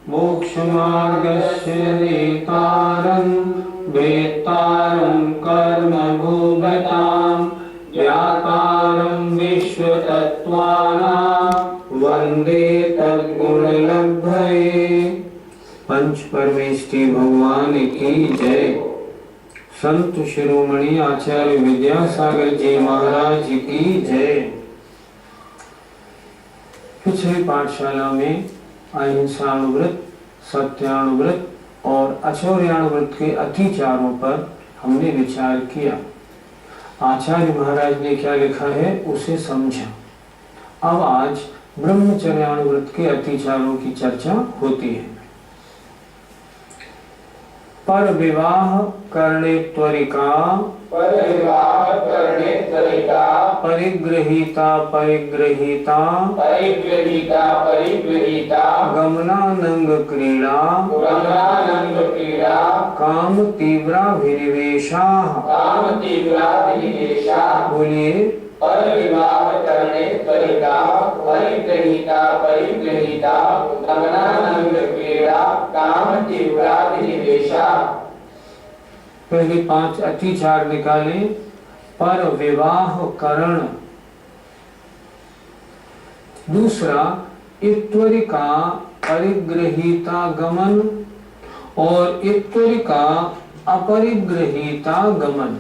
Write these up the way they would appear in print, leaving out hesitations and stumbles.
मोक्षमार्गस्य नेतारं वेत्तारं कर्मभूभृतां ज्ञातारं विश्वतत्त्वानां वन्दे तद्गुणलब्धये। पंच परमेष्टि भगवान की जय। संत शिरोमणि आचार्य विद्यासागर जी महाराज की जय। पिछली पाठशाला में अहिंसानुव्रत, सत्यानुव्रत और अचौर्यानुव्रत के अतिचारों पर हमने विचार किया। आचार्य महाराज ने क्या लिखा है उसे समझा। अब आज ब्रह्मचर्यानुव्रत के अतिचारों की चर्चा होती है। पर विवाह करने त्वरिका, परिग्रहीता गमनानंग क्रीड़ा काम तीव्राभिनिवेशा। बोलिए। पर विवाह करने त्वरिका, परिग्रहीता गमनानंग क्रीड़ा काम तीव्राभिनिवेशा। पहले 5 अतिचार निकाले। पर विवाह करण, दूसरा इत्वरिका परिग्रहीता गमन और इत्वरिका अपरिग्रहीता गमन।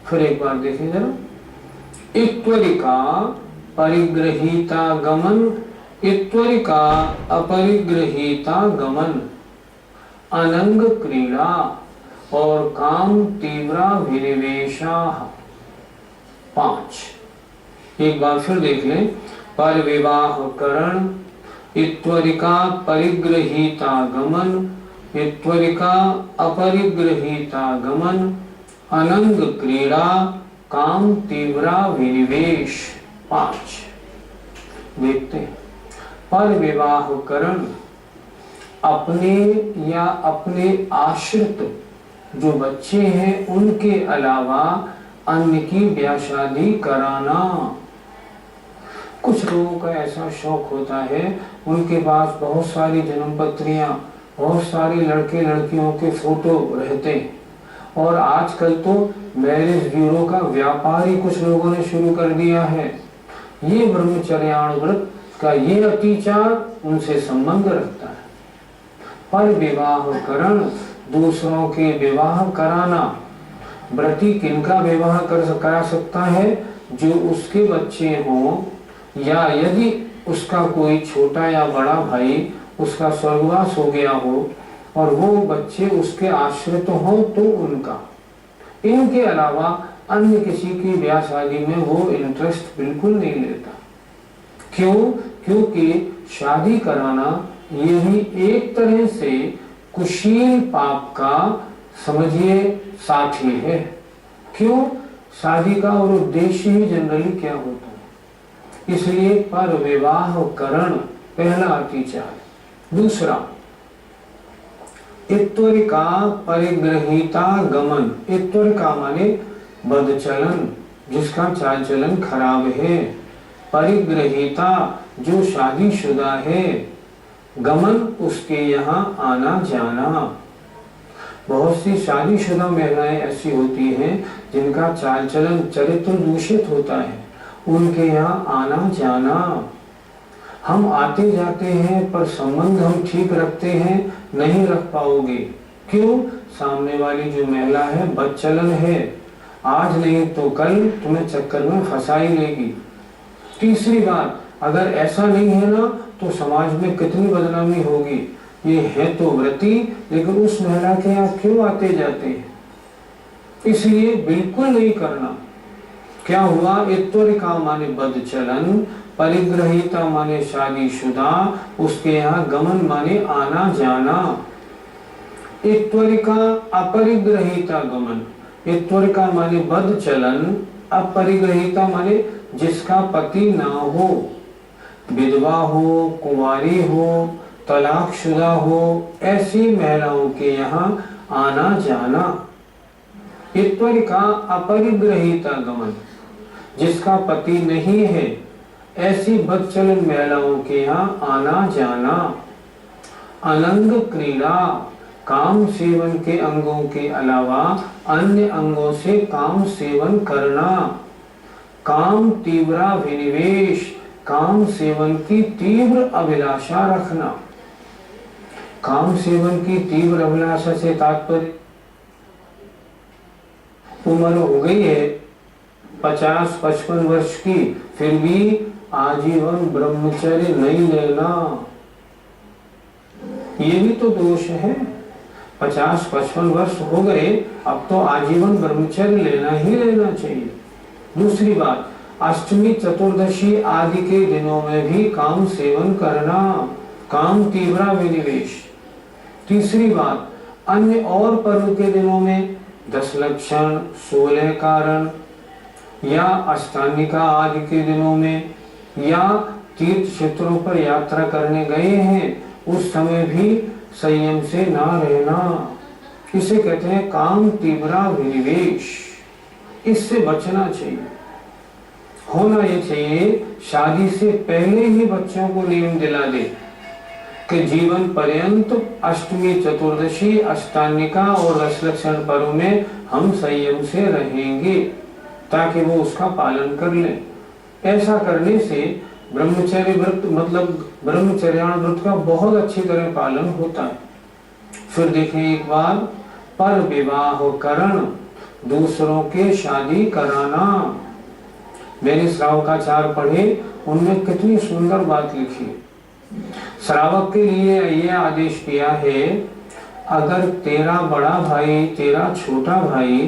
फिर एक बार देखें जरा। इत्वरिका परिग्रहीता गमन, इत्वरिका अपरिग्रहीता गमन, अनंग क्रीड़ा और काम तीव्राभिनिवेशा। 5। एक बार फिर देख लें। पर विवाह करण, इत्वरिका परिग्रहीता गमन, इत्वरिका अपरिग्रहीता गमन, अनंग क्रीड़ा काम तीव्राभिनिवेश। 5 देखते हैं। पर विवाह करण, अपने या अपने आश्रित जो बच्चे हैं उनके अलावा अन्य की ब्याह शादी कराना। कुछ लोगों का ऐसा शौक होता है, उनके पास बहुत सारी जन्म पत्रियां, बहुत सारे लड़के लड़कियों के फोटो रहते हैं और आजकल तो मैरिज ब्यूरो का व्यापार ही कुछ लोगों ने शुरू कर दिया है। ये ब्रह्मचर्यानुव्रत का ये अतिचार उनसे संबंध रखता है। पर विवाह करण, दूसरों के विवाह कराना। व्रती किनका विवाह करा सकता है? जो उसके बच्चे हों, या यदि उसका कोई छोटा या बड़ा भाई उसका स्वर्गवास हो गया हो और वो बच्चे उसके आश्रित हों तो उनका। इनके अलावा अन्य किसी की ब्याह शादी में वो इंटरेस्ट बिल्कुल नहीं लेता। क्यों? क्योंकि शादी कराना ये भी एक तरह से कुशील पाप का समझिए साथी है। क्यों? शादी का और उद्देश्य ही जनरली क्या होता है। इसलिए पर विवाह करण पहला अतिचार। दूसरा इत्वरिका परिग्रहीता गमन। इत्वरिका माने बदचलन, जिसका चाल चलन खराब है। परिग्रहीता जो शादीशुदा है। गमन उसके यहाँ आना जाना। बहुत सी शादीशुदा महिलाएं ऐसी होती हैं जिनका चाल चलन चरित्र दूषित होता है, उनके यहाँ आना जाना। हम आते जाते हैं पर संबंध हम ठीक रखते हैं, नहीं रख पाओगे। क्यों? सामने वाली जो महिला है बदचलन है, आज नहीं तो कल तुम्हें चक्कर में फंसा ही लेगी। तीसरी बात, अगर ऐसा नहीं है ना तो समाज में कितनी बदनामी होगी। ये है तो व्रती, लेकिन उस महिला के यहाँ क्यों आते जाते हैं? इसलिए बिल्कुल नहीं करना। क्या हुआ? इत्वरिका माने बदचलन, परिग्रहीता माने शादीशुदा, उसके यहाँ गमन माने आना जाना। इत्वरिका अपरिग्रहीता गमन। इत्वरिका माने बदचलन, अपरिग्रहीता माने जिसका पति ना हो, विधवा हो, कुंवारी हो, तलाकशुदा हो, ऐसी महिलाओं के यहाँ आना जाना। इत्वरिका अपरिग्रहीता गमन, जिसका पति नहीं है, ऐसी बदचलन महिलाओं के यहाँ आना जाना। अनंग क्रीड़ा, काम सेवन के अंगों के अलावा अन्य अंगों से काम सेवन करना। काम तीव्रा विनिवेश, काम सेवन की तीव्र अभिलाषा रखना। काम सेवन की तीव्र अभिलाषा से तात्पर्य उम्र हो गई है 50-55 वर्ष की, फिर भी आजीवन ब्रह्मचर्य नहीं लेना, ये भी तो दोष है। 50-55 वर्ष हो गए, अब तो आजीवन ब्रह्मचर्य लेना ही लेना चाहिए। दूसरी बात, अष्टमी चतुर्दशी आदि के दिनों में भी काम सेवन करना, काम तीव्रा विनिवेश। तीसरी बात, अन्य और पर्व के दिनों में 10 लक्षण, 16 कारण या अष्टानिका आदि के दिनों में, या तीर्थ क्षेत्रों पर यात्रा करने गए हैं उस समय भी संयम से ना रहना, इसे कहते हैं काम तीव्रा विनिवेश। इससे बचना चाहिए। होना ये चाहिए शादी से पहले ही बच्चों को नियम दिला दे कि जीवन पर्यंत अष्टमी चतुर्दशी अष्टानिका और 10 लक्षण पर्व में हम संयम से रहेंगे, ताकि वो उसका पालन कर लें। ऐसा करने से ब्रह्मचर्य व्रत मतलब ब्रह्मचर्याण व्रत का बहुत अच्छी तरह पालन होता है। फिर देखें एक बार, पर विवाह करण, दूसरों के शादी कराना। मैंने श्रावकाचार पढ़े, उनमें कितनी सुंदर बात लिखी। श्रावक के लिए यह आदेश किया है, अगर तेरा बड़ा भाई, तेरा छोटा भाई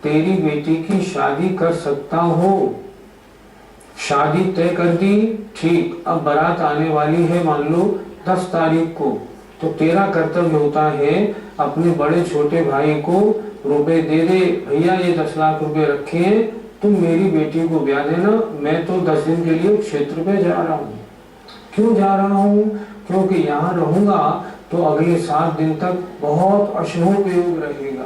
तेरी बेटी की शादी कर सकता हो, शादी तय कर दी, ठीक, अब बारात आने वाली है मान लो 10 तारीख को, तो तेरा कर्तव्य होता है अपने बड़े छोटे भाई को रुपए दे दे, भैया ये 10 लाख रुपए रखे हैं, तुम मेरी बेटी को ब्याह देना, मैं तो 10 दिन के लिए क्षेत्र पे जा रहा हूँ। क्यों जा रहा हूँ? क्योंकि यहाँ रहूंगा तो अगले 7 दिन तक बहुत अशुभोपयोग रहेगा।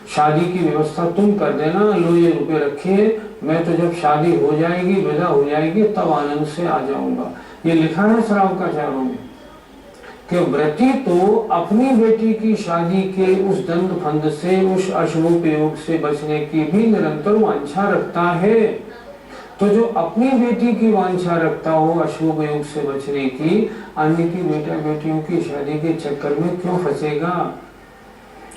शादी की व्यवस्था तुम कर देना, लो ये रुपए रखे, मैं तो जब शादी हो जाएगी, विदा हो जाएगी, तब आनंद से आ जाऊंगा। ये लिखा है श्रावकाचारों में कि व्रती तो अपनी बेटी की शादी के उस दंड फंद से, उस अशुभोपयोग से बचने की भी निरंतर वांछा रखता है। तो जो अपनी बेटी की वांछा रखता हो अशुभोपयोग से बचने की, अन्य की बेटा बेटियों की शादी के चक्कर में क्यों फंसेगा?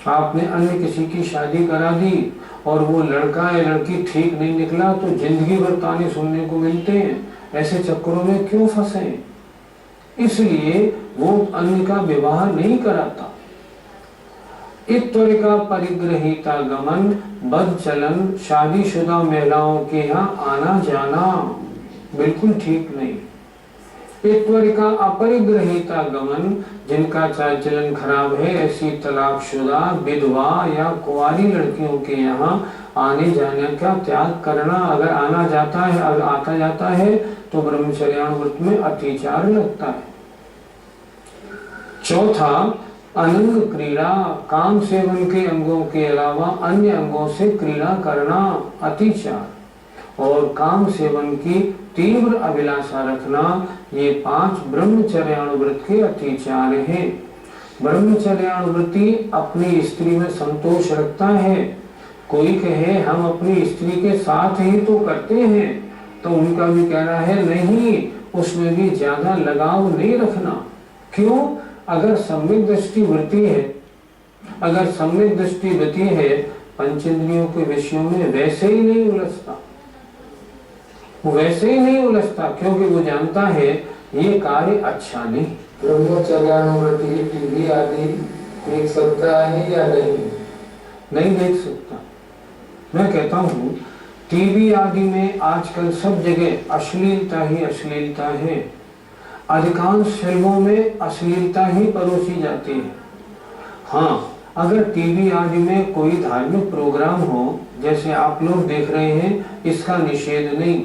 आपने अन्य किसी की शादी करा दी और वो लड़का या लड़की ठीक नहीं निकला तो जिंदगी भर ताने सुनने को मिलते हैं। ऐसे चक्करों में क्यों फंसे? इसलिए वो अन्य का विवाह नहीं कराता। इत्वरिका परिग्रहिता गमन, बद चलन, शादीशुदा महिलाओं के यहाँ आना जाना बिल्कुल ठीक नहीं। इत्वरिका अपरिग्रहिता गमन, जिनका चाल चलन खराब है, ऐसी तलाकशुदा, विधवा या कुंवारी लड़कियों के यहाँ आने जाने का त्याग करना। अगर आना जाता है, अगर आता जाता है तो ब्रह्मचर्याण व्रत में अतिचार लगता है। चौथा, अनंग क्रीड़ा, काम सेवन के अंगों के अलावा अन्य अंगों से क्रीड़ा करना अतिचार, और काम सेवन की तीव्र अभिलाषा रखना, ये 5 ब्रह्मचर्याणुव्रत के अतिचार हैं। ब्रह्मचर्याणुव्रती अपनी स्त्री में संतोष रखता है। कोई कहे हम अपनी स्त्री के साथ ही तो करते हैं, तो उनका भी कहना है नहीं, उसमें भी ज्यादा लगाव नहीं रखना। क्यों? अगर सम्यक दृष्टि वृत्ति है, अगर सम्यक दृष्टि वृत्ति है, पंचेंद्रियों के विषयों में वैसे ही नहीं उलझता, वैसे ही नहीं उलझता, क्योंकि वो जानता है ये कार्य अच्छा नहीं। ब्रह्मचर्यानुव्रति टीवी आदि देख सकता है या नहीं? नहीं देख सकता। मैं कहता हूँ टीवी आदि में आजकल सब जगह अश्लीलता ही अश्लीलता है। अधिकांश फिल्मों में अश्लीलता ही परोसी जाती है। हाँ, अगर टीवी आदि में कोई धार्मिक प्रोग्राम हो, जैसे आप लोग देख रहे हैं, इसका निषेध नहीं।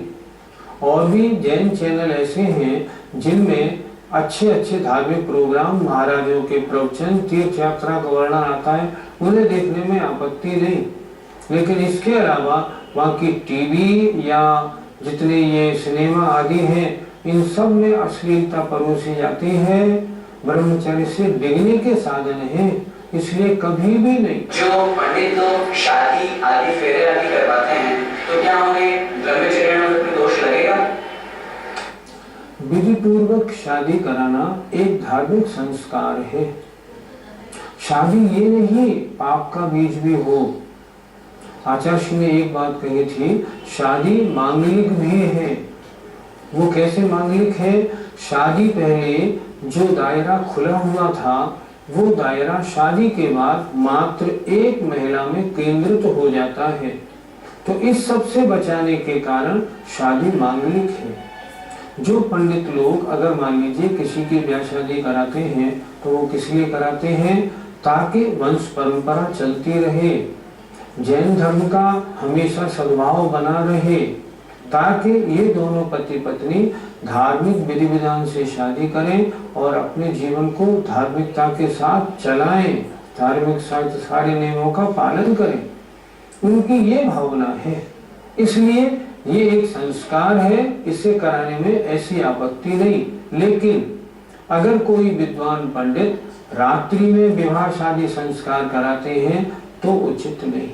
और भी जैन चैनल ऐसे हैं जिनमें अच्छे अच्छे धार्मिक प्रोग्राम, महाराजों के प्रवचन, तीर्थ यात्रा का वर्णन आता है, उन्हें देखने में आपत्ति नहीं। लेकिन इसके अलावा बाकी टीवी या जितने ये सिनेमा आदि हैं, इन सब में अश्लीलता परोसी जाती है। ब्रह्मचर्य से डिगने के साधन है, इसलिए कभी भी नहीं। जो पंडित लोग शादी आदि फेरे आदि करवाते हैं तो क्या उन्हें ब्रह्मचर्य में दोष लगेगा? विधि पूर्वक शादी कराना एक धार्मिक संस्कार है। शादी ये नहीं पाप का बीज भी हो। आचार्य ने एक बात कही थी, शादी मांगलिक भी है। वो कैसे मांगलिक है? शादी पहले जो दायरा खुला हुआ था वो दायरा शादी के बाद मात्र एक महिला में केंद्रित हो जाता है। तो इस सब से बचाने के कारण शादी मांगलिक है। जो पंडित लोग अगर मान लीजिए किसी की ब्याह शादी कराते हैं तो वो किस लिए कराते हैं? ताकि वंश परंपरा चलती रहे, जैन धर्म का हमेशा सद्भाव बना रहे, ताकि ये दोनों पति पत्नी धार्मिक विधि विधान से शादी करें और अपने जीवन को धार्मिकता के साथ चलाएं, धार्मिक सारे नियमों का पालन करें। उनकी ये भावना है, इसलिए ये एक संस्कार है, इसे कराने में ऐसी आपत्ति नहीं। लेकिन अगर कोई विद्वान पंडित रात्रि में विवाह शादी संस्कार कराते हैं तो उचित नहीं।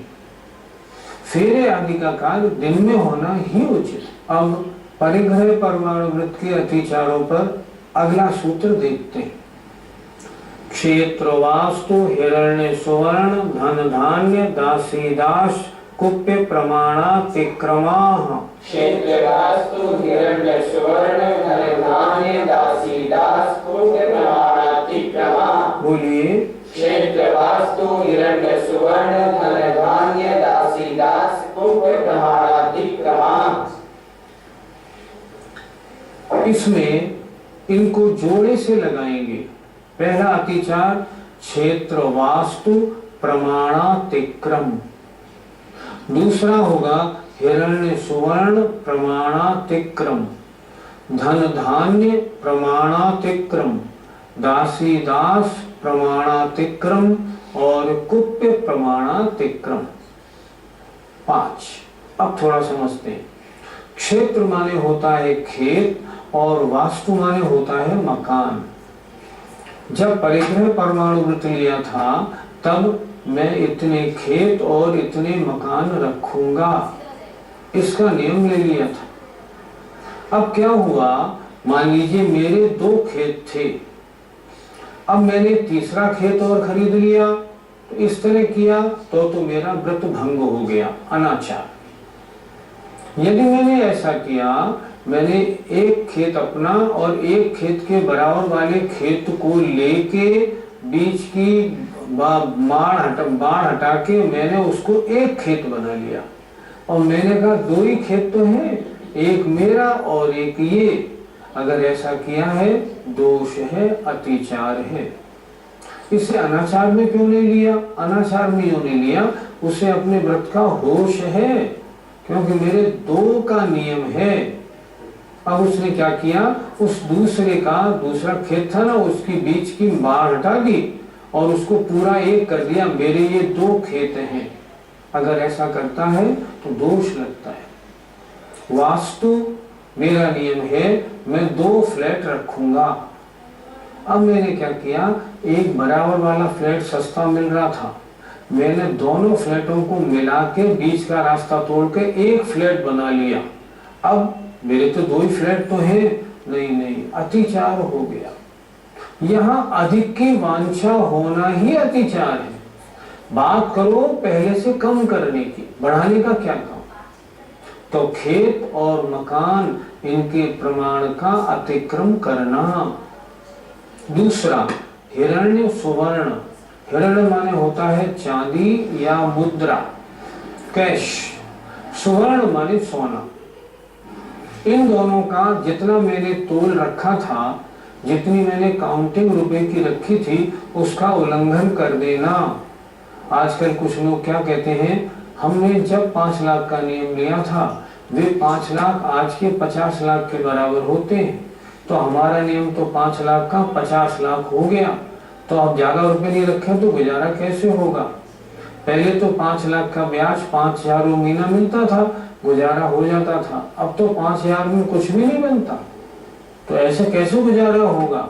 फेरे आदि का कार्य दिन में होना ही उचित। अब परिग्रह परमाणु व्रत के अतिचारों पर अगला सूत्र देखते हैं। क्षेत्र वास्तु हिरण्य सुवर्ण धन धान्य दासी दास कुप्य प्रमाणातिक्रमा। क्षेत्र वास्तु हिरण्य सुवर्ण धन धान्य दासी दास कुप्य प्रमाणातिक्रमा। बोलिए। क्षेत्र वास्तु हिरण्य सुवर्ण धन धान्य दासी दास कुप्य प्रमाणातिक्रमा। इसमें इनको जोड़े से लगाएंगे। पहला अतिचार क्षेत्र वास्तु प्रमाणातिक्रम, दूसरा होगा हिरण्य सुवर्ण प्रमाणातिक्रम, धन धान्य प्रमाणातिक्रम, दासी दास प्रमाणातिक्रम और कुप्य प्रमाणातिक्रम। 5। अब थोड़ा समझते हैं। क्षेत्र माने होता है खेत और वास्तु माने होता है मकान। जब परिग्रह परमाणु व्रत लिया था तब मैं इतने खेत और इतने मकान रखूंगा, इसका नियम ले लिया था। अब क्या हुआ, मान लीजिए मेरे 2 खेत थे, अब मैंने तीसरा खेत और खरीद लिया, तो इस तरह किया तो मेरा व्रत भंग हो गया, अनाचार। यदि मैंने ऐसा किया, मैंने एक खेत अपना और एक खेत के बराबर वाले खेत को लेके बीच की बाढ़ हटा के मैंने उसको एक खेत बना लिया और मैंने कहा 2 ही खेत तो हैं, एक मेरा और एक ये। अगर ऐसा किया है दोष है, अतिचार है। इसे अनाचार में क्यों नहीं लिया? अनाचार में क्यों नहीं लिया? उसे अपने व्रत का होश है, क्योंकि मेरे 2 का नियम है। अब उसने क्या किया, उस दूसरा खेत था ना, उसकी बीच की बाढ़ हटा दी और उसको पूरा एक कर दिया। मेरे ये 2 खेत हैं। अगर ऐसा करता है तो दोष लगता है। वास्तु मेरा नियम है, मैं 2 फ्लैट रखूंगा। अब मैंने क्या किया, एक बराबर वाला फ्लैट सस्ता मिल रहा था, मैंने दोनों फ्लैटों को मिला के बीच का रास्ता तोड़ के एक फ्लैट बना लिया। अब मेरे तो 2 ही फ्लैट तो हैं। नहीं, अतिचार हो गया। यहाँ अधिक की वांछा होना ही अतिचार है। बात करो पहले से कम करने की, बढ़ाने का क्या काम। तो खेत और मकान इनके प्रमाण का अतिक्रम करना। दूसरा हिरण्य सुवर्ण, हिरण्य माने होता है चांदी या मुद्रा, कैश। सुवर्ण माने सोना। इन दोनों का जितना मैंने तोल रखा था, जितनी मैंने काउंटिंग रुपए की रखी थी, उसका उल्लंघन कर देना। आजकल कुछ लोग क्या कहते हैं, हमने जब 5 लाख का नियम लिया था, वे 5 लाख आज के 50 लाख के बराबर होते हैं, तो हमारा नियम तो 5 लाख का 50 लाख हो गया, तो अब ज्यादा रुपए नहीं रखे तो गुजारा कैसे होगा। पहले तो 5 लाख का ब्याज 5,000 महीना मिलता था, गुजारा हो जाता था। अब तो 5,000 में कुछ भी नहीं बनता, तो ऐसे कैसे गुजारा होगा।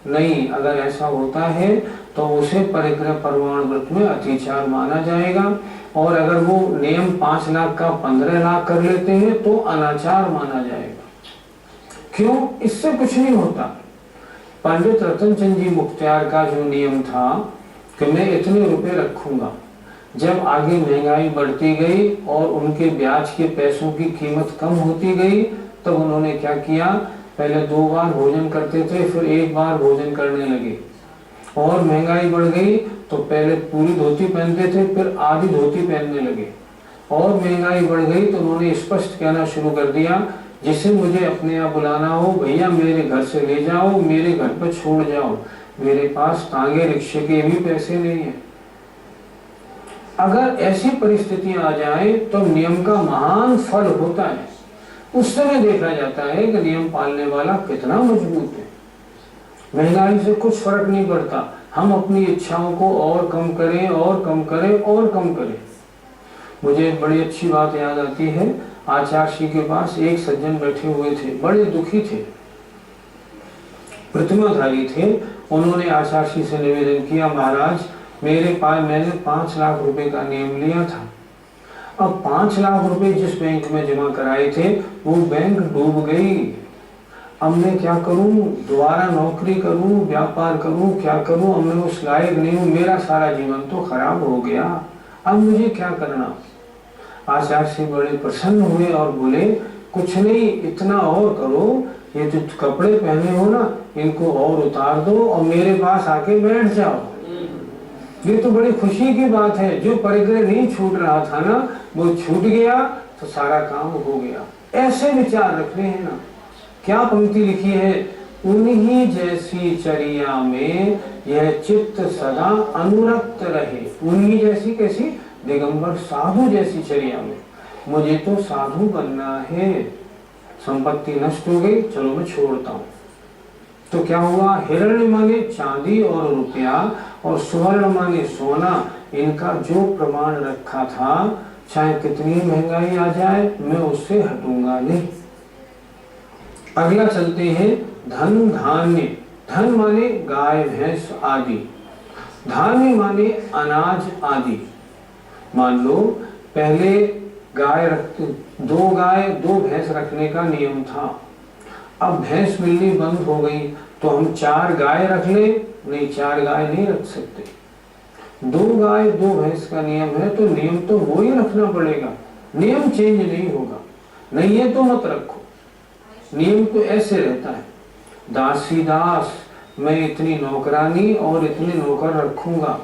नहीं, अगर ऐसा होता है तो उसे परिग्रह प्रमाण व्रत में अतिचार माना जाएगा। और अगर वो नियम 5 लाख का 15 लाख कर लेते हैं तो अनाचार माना जाएगा। क्यों? इससे कुछ नहीं होता। पंडित रतनचंद जी मुख्तियार का जो नियम था कि मैं इतने रुपए रखूंगा, जब आगे महंगाई बढ़ती गई और उनके ब्याज के पैसों की कीमत कम होती गई, तब उन्होंने क्या किया, पहले 2 बार भोजन करते थे, फिर 1 बार भोजन करने लगे। और महंगाई बढ़ गई तो पहले पूरी धोती पहनते थे, फिर आधी धोती पहनने लगे। और महंगाई बढ़ गई तो उन्होंने स्पष्ट कहना शुरू कर दिया, जिसे मुझे अपने यहाँ बुलाना हो, भैया मेरे घर से ले जाओ, मेरे घर पर छोड़ जाओ, मेरे पास तांगे रिक्शे के भी पैसे नहीं है। अगर ऐसी परिस्थितियां आ जाए तो नियम का महान फल होता है। उस समय देखा जाता है कि नियम पालने वाला कितना मजबूत है। महंगाई से कुछ फर्क नहीं पड़ता, हम अपनी इच्छाओं को और कम करें और कम करें और कम करें। मुझे एक बड़ी अच्छी बात याद आती है। आचार्य जी के पास एक सज्जन बैठे हुए थे, बड़े दुखी थे, प्रतिमाधारी थे। उन्होंने आचार्य जी से निवेदन किया, महाराज मेरे पास मैंने 5 लाख रुपए का नियम लिया था। अब 5 लाख रुपए जिस बैंक में जमा कराए थे वो बैंक डूब गई। अब मैं क्या करूं, दोबारा नौकरी करूं, व्यापार करूं, क्या करूं? अब मैं उस लायक नहीं हूं, मेरा सारा जीवन तो खराब हो गया, अब मुझे क्या करना? आचार्य से बड़े प्रसन्न हुए और बोले, कुछ नहीं, इतना और करो, ये जो कपड़े पहने हो ना इनको और उतार दो और मेरे पास आके बैठ जाओ। ये तो बड़ी खुशी की बात है। जो परिग्रह नहीं छूट रहा था ना वो छूट गया तो सारा काम हो गया। ऐसे विचार रखने हैं ना। क्या पंक्ति लिखी है, उन्हीं जैसी चर्या में यह चित्त सदा अनुरक्त रहे। उन्हीं जैसी कैसी? दिगंबर साधु जैसी चर्या में। मुझे तो साधु बनना है। संपत्ति नष्ट हो गई, चलो मैं छोड़ता हूँ। तो क्या हुआ, हिरण्य माने चांदी और रुपया और सुवर्ण माने सोना, इनका जो प्रमाण रखा था, चाहे कितनी महंगाई आ जाए मैं उससे हटूंगा नहीं। अगला चलते हैं, धन धान्य। धन माने गाय भैंस आदि, धान्य माने अनाज आदि। मान लो पहले गाय रखते, 2 गाय 2 भैंस रखने का नियम था। अब भैंस मिलनी बंद हो गई तो हम 4 गाय रख ले? नहीं, 4 गाय नहीं रख सकते। 2 गाय 2 भैंस का नियम है तो नियम तो वो ही रखना पड़ेगा, नियम चेंज नहीं होगा। नहीं है तो मत रखो, नियम तो ऐसे रहता है। दासी दास, मैं इतनी नौकरानी और इतने नौकर रखूंगा।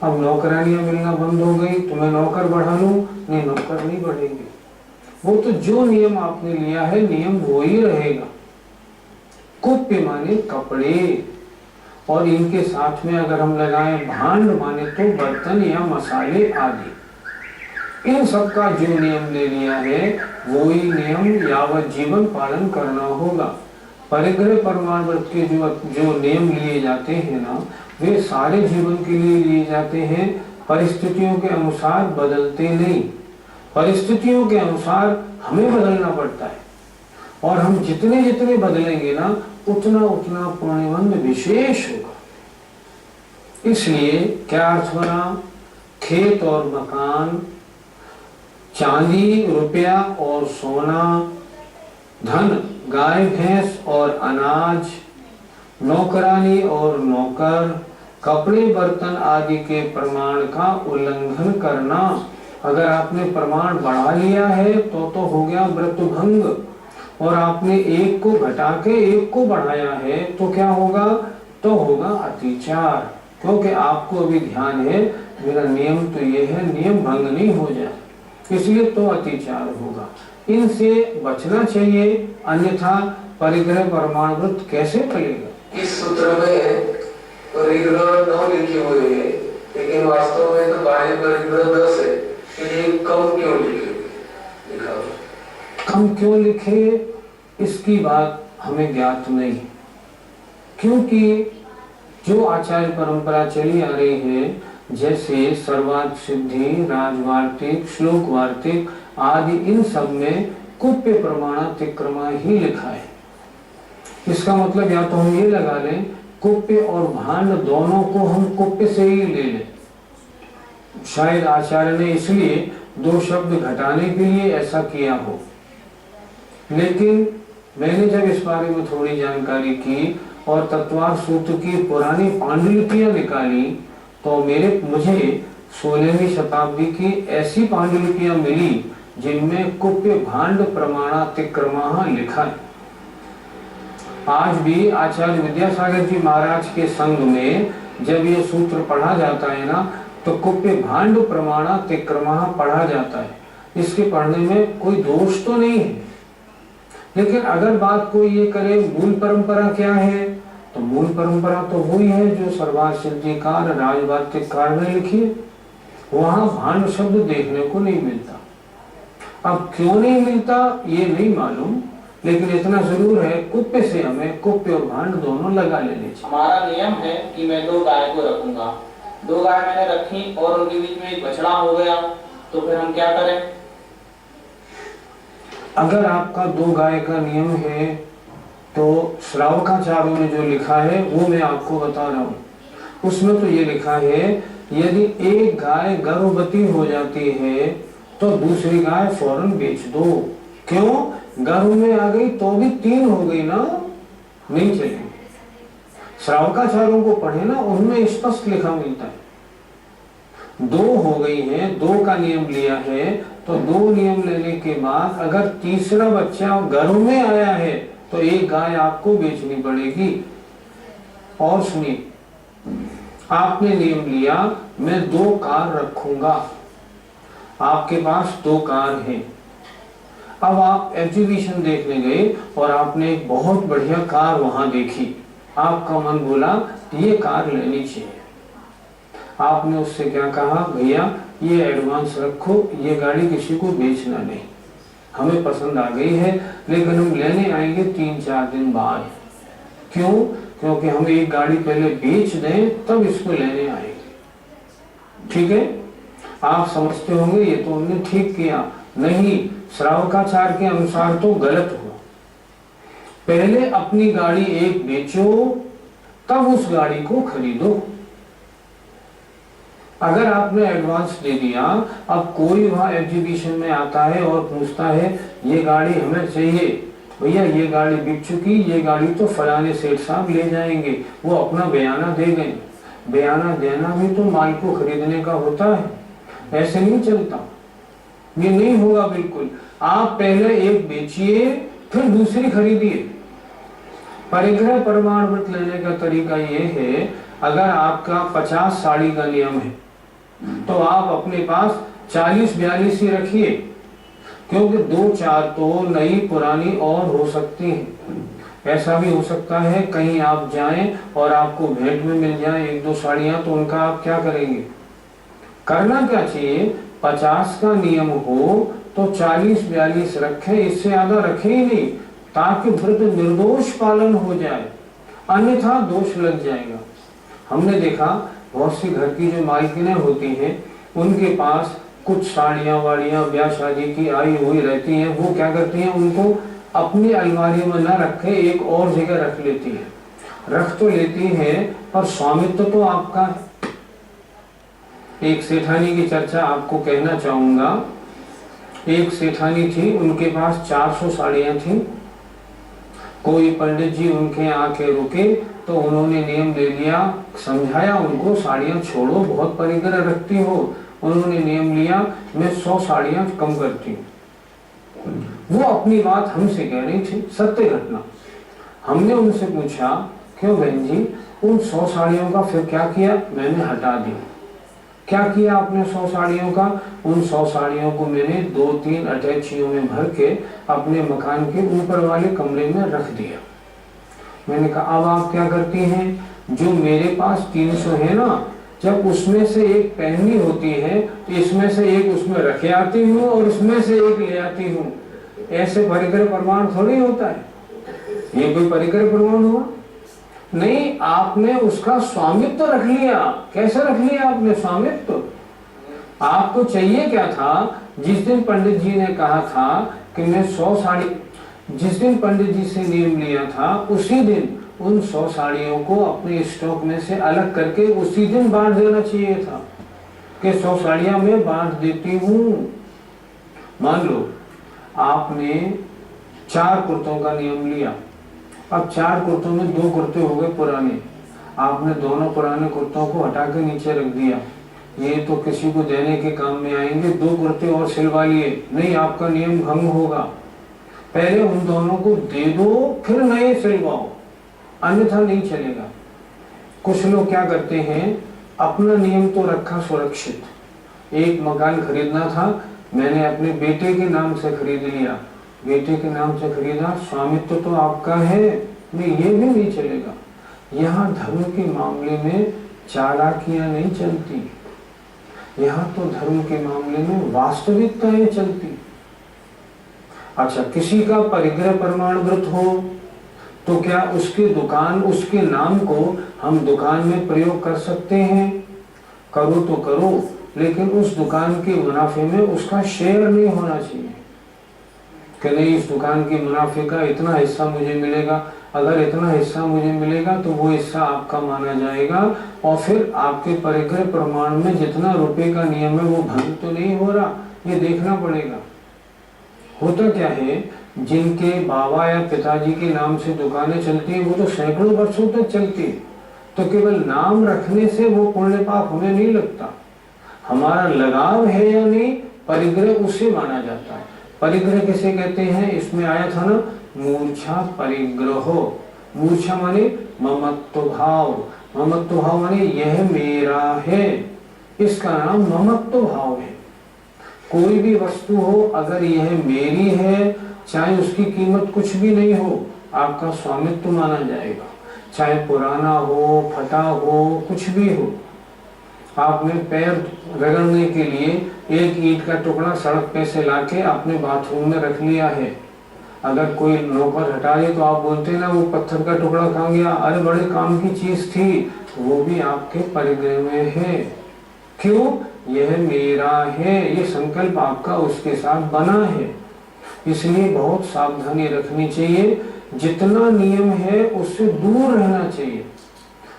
अब नौकरानियां मिलना बंद हो गई तो मैं नौकर बढ़ा लूं? नहीं, नौकर नहीं बढ़ेंगे। वो तो जो नियम आपने लिया है नियम वो ही रहेगा। कुप्य माने कपड़े, और इनके साथ में अगर हम लगाएं भांड माने तो बर्तन या मसाले आदि। इन सब का जो नियम ले लिया है वो ही नियम यावत जीवन पालन करना होगा। परिग्रह प्रमाण व्रत के जो नियम लिए जाते हैं ना, वे सारे जीवन के लिए लिए जाते हैं, परिस्थितियों के अनुसार बदलते नहीं। परिस्थितियों के अनुसार हमें बदलना पड़ता है, और हम जितने जितने बदलेंगे ना उतना उतना पुण्यबंध विशेष होगा। इसलिए क्या अर्थ बना, खेत और मकान, चांदी रुपया और सोना, धन गाय भैंस और अनाज, नौकरानी और नौकर, कपड़े बर्तन आदि के प्रमाण का उल्लंघन करना। अगर आपने प्रमाण बढ़ा लिया है तो हो गया व्रत भंग, और आपने एक को घटा के एक को बढ़ाया है तो क्या होगा, तो होगा अतिचार। क्योंकि आपको अभी ध्यान है मेरा नियम तो ये है, नियम भंग नहीं हो जाए, इसलिए तो अतिचार होगा। इनसे बचना चाहिए, अन्यथा परिग्रह प्रमाण व्रत कैसे चलेगा। इस सूत्र में परिग्रह 9 लिखे हुए हैं, लेकिन वास्तव में तो बाह्य परिग्रह 10 है। ये कम क्यों लिखा? कम क्यों लिखे इसकी बात हमें ज्ञात नहीं, क्योंकि जो आचार्य परंपरा चली आ रही है, जैसे सर्वार्थ सिद्धि, राजवार्तिक, श्लोक वार्तिक आदि, इन सब में कुप्य प्रमाणातिक्रमा ही लिखा है। इसका मतलब या तो हम ये लगा लें कुप्य और भांड दोनों को हम कुप्य से ही ले लें। शायद आचार्य ने इसलिए दो शब्द घटाने के लिए ऐसा किया हो। लेकिन मैंने जब इस बारे में थोड़ी जानकारी की और तत्वार सूत्र की पुरानी पांडुलिपियां निकाली तो मुझे 16वीं शताब्दी की ऐसी पांडुलिपियां मिली जिनमें कुप्य भांड प्रमाणातिक्रमः लिखा है। आज भी आचार्य विद्यासागर जी महाराज के संग में जब ये सूत्र पढ़ा जाता है ना तो कुप्य भांड प्रमाणातिक्रमः पढ़ा जाता है। इसके पढ़ने में कोई दोष तो नहीं है, लेकिन अगर बात कोई ये करे मूल परंपरा क्या है तो मूल परंपरा तो वही है जो सरवार सिद्धिकार राजवार्तिककार ने लिखी है। वहां भांड शब्द देखने को नहीं मिलता। अब क्यों नहीं मिलता ये नहीं मालूम, लेकिन इतना जरूर है कुप्य से हमें कुप्य और भांड दोनों लगा लेने चाहिए। हमारा नियम है कि मैं 2 गाय को रखूंगा, 2 गाय मैंने रखी और उनके बीच में एक बछड़ा हो गया, तो फिर हम क्या करें? अगर आपका 2 गाय का नियम है तो श्रावकाचार्यों ने जो लिखा है वो मैं आपको बता रहा हूँ। उसमें तो ये लिखा है यदि एक गाय गर्भवती हो जाती है तो दूसरी गाय फौरन बेच दो। क्यों? गर्भ में आ गई तो भी 3 हो गई ना, नहीं चलेगी। श्रावकाचार्यों को पढ़े ना, उनमें स्पष्ट लिखा मिलता है 2 हो गई है, 2 का नियम लिया है तो 2 नियम लेने के बाद अगर तीसरा बच्चा गर्भ में आया है तो एक गाय आपको बेचनी पड़ेगी। और सुनिए, आपने नियम लिया मैं 2 कार रखूंगा, आपके पास 2 कार है। अब आप एग्जीबिशन देखने गए और आपने एक बहुत बढ़िया कार वहां देखी, आपका मन बोला ये कार लेनी चाहिए। आपने उससे क्या कहा, भैया ये एडवांस रखो, ये गाड़ी किसी को बेचना नहीं, हमें पसंद आ गई है लेकिन हम लेने आएंगे 3-4 दिन बाद। क्यों? क्योंकि हम एक गाड़ी पहले बेच दें तब इसको लेने आएंगे। ठीक है, आप समझते होंगे ये तो हमने ठीक किया। नहीं, श्रावकाचार के अनुसार तो गलत हुआ। पहले अपनी गाड़ी एक बेचो तब उस गाड़ी को खरीदो। अगर आपने एडवांस दे दिया, अब कोई वहां एग्जीबिशन में आता है और पूछता है ये गाड़ी हमें चाहिए, भैया ये गाड़ी बिक चुकी, ये गाड़ी तो फलाने सेठ साहब ले जाएंगे, वो अपना बयाना दे गए। बयाना देना भी तो माल को खरीदने का होता है, ऐसे नहीं चलता, ये नहीं होगा बिल्कुल। आप पहले एक बेचिए फिर दूसरी खरीदिए। परिग्रह परमाणुवृत्त लेने का तरीका ये है, अगर आपका 50 साड़ी का नियम है तो आप अपने पास 40-42 ही रखिए, क्योंकि 2-4 तो नई पुरानी और हो सकती है। ऐसा भी हो सकता है कहीं आप जाएं और आपको भेंट में मिल जाए 1-2 साड़ियां, तो उनका आप क्या करेंगे? करना क्या चाहिए, 50 का नियम हो तो 40-42 रखें, इससे ज्यादा रखें ही नहीं, ताकि व्रत निर्दोष पालन हो जाए, अन्यथा दोष लग जाएगा। हमने देखा बहुत सी घर की जो मालकिनें होती हैं उनके पास कुछ साड़ियां वाड़ियां ब्याह शादी की आई हुई रहती हैं, वो क्या करती हैं, उनको अपनी अलमारी में न रखे एक और जगह रख लेती हैं। रख तो लेती हैं पर स्वामित्व तो आपका है। एक सेठानी की चर्चा आपको कहना चाहूंगा। एक सेठानी थी, उनके पास 400 साड़ियां थी। कोई पंडित जी उनके आके रुके तो उन्होंने नियम ले लिया, समझाया उनको साड़ियां छोड़ो, बहुत परिग्रह रखती हो। उन्होंने नियम लिया मैं 100 साड़ियां कम करती हूँ। वो अपनी बात हमसे कह रही थी, सत्य घटना। हमने उनसे पूछा क्यों बहन जी, उन 100 साड़ियों का फिर क्या किया? मैंने हटा दी। क्या किया आपने 100 साड़ियों का? उन 100 साड़ियों को मैंने 2-3 अटैचियों में भर के अपने मकान के ऊपर वाले कमरे में रख दिया। मैंने कहा अब आप क्या करती हैं, जो मेरे पास 300 है ना, जब उसमें से एक पहननी होती है तो इसमें से एक उसमें रखे आती हूँ और उसमें से एक ले आती हूँ। ऐसे परिग्रह प्रमाण थोड़ी होता है, ये कोई परिग्रह प्रमाण हुआ? नहीं, आपने उसका स्वामित्व रख लिया। कैसे रख लिया आपने स्वामित्व? आपको चाहिए क्या था, जिस दिन पंडित जी ने कहा था कि मैं 100 साड़ी, जिस दिन पंडित जी से नियम लिया था उसी दिन उन 100 साड़ियों को अपने स्टॉक में से अलग करके उसी दिन बांट देना चाहिए था कि 100 साड़ियां मैं बांट देती हूँ। मान लो आपने 4 कुर्तों का नियम लिया, अब 4 कुर्तों में 2 कुर्ते हो गए पुराने, आपने दोनों पुराने कुर्तों को हटा के नीचे रख दिया, ये तो किसी को देने के काम में आएंगे, 2 कुर्ते और सिलवा लिए, नहीं आपका नियम भंग होगा। पहले उन दोनों को दे दो फिर नए सिलवाओ, अन्यथा नहीं चलेगा। कुछ लोग क्या करते हैं, अपना नियम तो रखा सुरक्षित, एक मकान खरीदना था, मैंने अपने बेटे के नाम से खरीद लिया, बेटे के नाम से खरीदा, स्वामित्व तो आपका है, नहीं ये भी नहीं चलेगा। यहाँ धर्म के मामले में चालाकियां नहीं चलती, यहाँ तो धर्म के मामले में वास्तविकताएं चलती। अच्छा, किसी का परिग्रह प्रमाण व्रत हो तो क्या उसकी दुकान, उसके नाम को हम दुकान में प्रयोग कर सकते हैं? करो तो करो, लेकिन उस दुकान के मुनाफे में उसका शेयर नहीं होना चाहिए कि नहीं इस दुकान के मुनाफे का इतना हिस्सा मुझे मिलेगा, अगर इतना हिस्सा मुझे मिलेगा तो वो हिस्सा आपका माना जाएगा और फिर आपके परिग्रह प्रमाण में जितना रुपए का नियम है वो भंग तो नहीं हो रहा, ये देखना पड़ेगा। होता क्या है, जिनके बाबा या पिताजी के नाम से दुकानें चलती हैं वो तो सैकड़ों वर्षों तक चलती है, तो केवल नाम रखने से वो पुण्य पाप होने नहीं लगता। हमारा लगाव है या नहीं, परिग्रह उसे माना जाता है। परिग्रह किसे कहते हैं, इसमें आया था ना, मूर्छा परिग्रहो। मूर्छा माने ममत्व भाव, ममत्व भाव माने यह मेरा है, इसका नाम ममत्व भाव है। कोई भी वस्तु हो अगर यह मेरी है, चाहे उसकी कीमत कुछ भी नहीं हो, आपका स्वामित्व माना जाएगा, चाहे पुराना हो, फटा हो, कुछ भी हो। आपने पैर रगड़ने के लिए एक ईंट का टुकड़ा सड़क पे से लाके अपने बाथरूम में रख लिया है, अगर कोई नौकर हटा दे तो आप बोलते हैं ना वो पत्थर का टुकड़ा कहाँ गया, अरे बड़े काम की चीज थी, वो भी आपके परिग्रह में है। क्यों? यह मेरा है, ये संकल्प आपका उसके साथ बना है, इसलिए बहुत सावधानी रखनी चाहिए। जितना नियम है उससे दूर रहना चाहिए,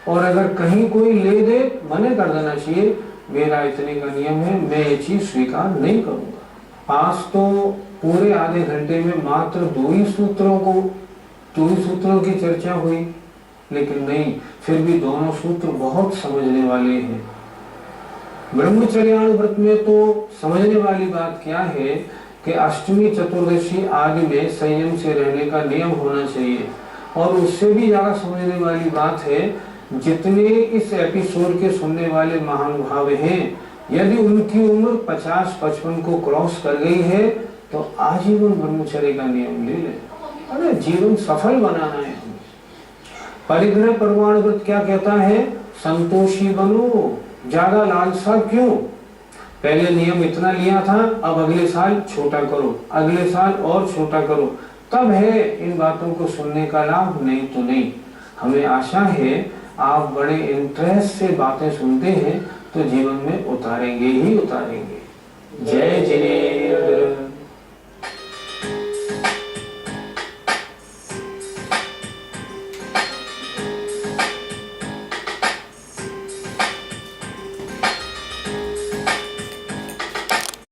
और अगर कहीं कोई ले दे मना कर देना चाहिए, मेरा इतने का नियम है, मैं ये चीज स्वीकार नहीं करूंगा। आज तो पूरे आधे घंटे में मात्र 2 ही सूत्रों की चर्चा हुई, लेकिन नहीं, फिर भी दोनों सूत्र बहुत समझने वाले हैं। ब्रह्मचर्याणु व्रत में तो समझने वाली बात क्या है कि अष्टमी चतुर्दशी आदि में संयम से रहने का नियम होना चाहिए, और उससे भी ज्यादा समझने वाली बात है, जितने इस एपिसोड के सुनने वाले महानुभाव हैं, यदि उनकी उम्र 50-55 को क्रॉस कर गई है तो आजीवन ब्रह्मचर्य का नियम ले लें। अरे जीवन सफल बनाना है हमें। परिग्रह प्रमाण व्रत क्या कहता है, संतोषी बनो, ज्यादा लालसा क्यों, पहले नियम इतना लिया था, अब अगले साल छोटा करो, अगले साल और छोटा करो, तब है इन बातों को सुनने का लाभ, नहीं तो नहीं। हमें आशा है आप बड़े इंटरेस्ट से बातें सुनते हैं तो जीवन में उतारेंगे ही उतारेंगे। जय जिनेंद्र।